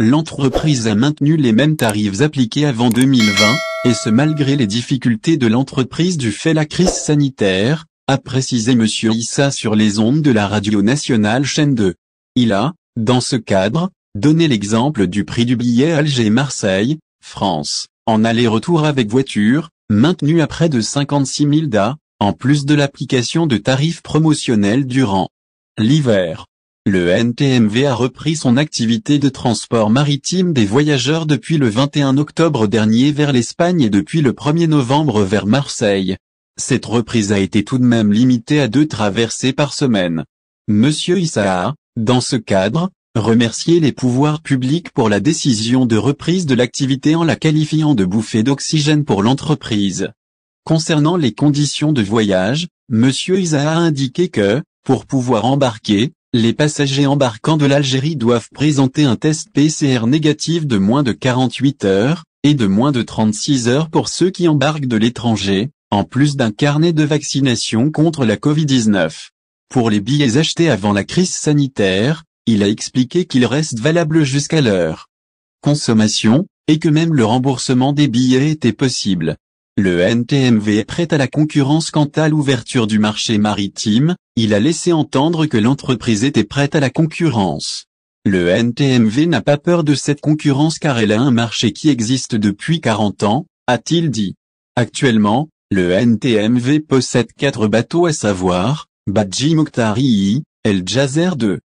L'entreprise a maintenu les mêmes tarifs appliqués avant 2020, et ce malgré les difficultés de l'entreprise du fait la crise sanitaire, a précisé M. Issa sur les ondes de la radio nationale chaîne 2. Il a, dans ce cadre, donné l'exemple du prix du billet Alger-Marseille, France, en aller-retour avec voiture, maintenu à près de 56 000 DA, en plus de l'application de tarifs promotionnels durant l'hiver. Le NTMV a repris son activité de transport maritime des voyageurs depuis le 21 octobre dernier vers l'Espagne et depuis le 1er novembre vers Marseille. Cette reprise a été tout de même limitée à 2 traversées par semaine. Monsieur Issa a, dans ce cadre, remercié les pouvoirs publics pour la décision de reprise de l'activité en la qualifiant de bouffée d'oxygène pour l'entreprise. Concernant les conditions de voyage, Monsieur Issa a indiqué que, pour pouvoir embarquer, les passagers embarquant de l'Algérie doivent présenter un test PCR négatif de moins de 48 heures, et de moins de 36 heures pour ceux qui embarquent de l'étranger, en plus d'un carnet de vaccination contre la Covid-19. Pour les billets achetés avant la crise sanitaire, il a expliqué qu'ils restent valables jusqu'à leur consommation, et que même le remboursement des billets était possible. Le NTMV est prêt à la concurrence quant à l'ouverture du marché maritime, il a laissé entendre que l'entreprise était prête à la concurrence. Le NTMV n'a pas peur de cette concurrence car elle a un marché qui existe depuis 40 ans, a-t-il dit. Actuellement, le NTMV possède 4 bateaux à savoir, Badji Mokhtar II, El Djazer 2,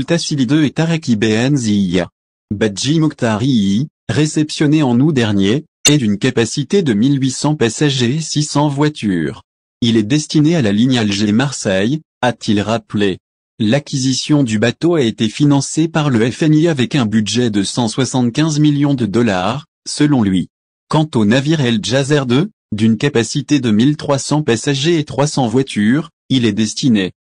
Tassili 2 et Tarek Ibn Zia. Badji Mokhtar II, réceptionné en août dernier, est d'une capacité de 1800 passagers et 600 voitures. Il est destiné à la ligne Alger-Marseille, a-t-il rappelé. L'acquisition du bateau a été financée par le FMI avec un budget de 175 millions de dollars, selon lui. Quant au navire El Djazer 2, d'une capacité de 1300 passagers et 300 voitures, il est destiné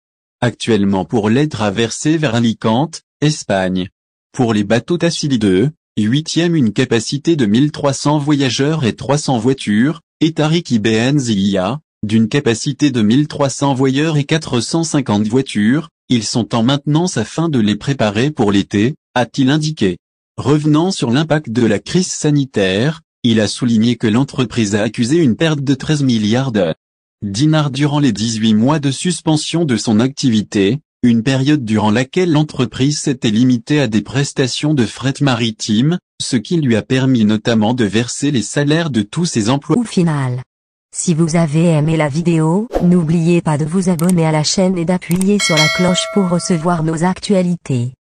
actuellement pour les traversées vers Alicante, Espagne. Pour les bateaux Tassili 2, 8e une capacité de 1300 voyageurs et 300 voitures, et Tariq Ibn Zia, d'une capacité de 1300 voyageurs et 450 voitures, ils sont en maintenance afin de les préparer pour l'été, a-t-il indiqué. Revenant sur l'impact de la crise sanitaire, il a souligné que l'entreprise a accusé une perte de 13 milliards de dinars durant les 18 mois de suspension de son activité, une période durant laquelle l'entreprise s'était limitée à des prestations de fret maritime, ce qui lui a permis notamment de verser les salaires de tous ses employés. Au final, si vous avez aimé la vidéo, n'oubliez pas de vous abonner à la chaîne et d'appuyer sur la cloche pour recevoir nos actualités.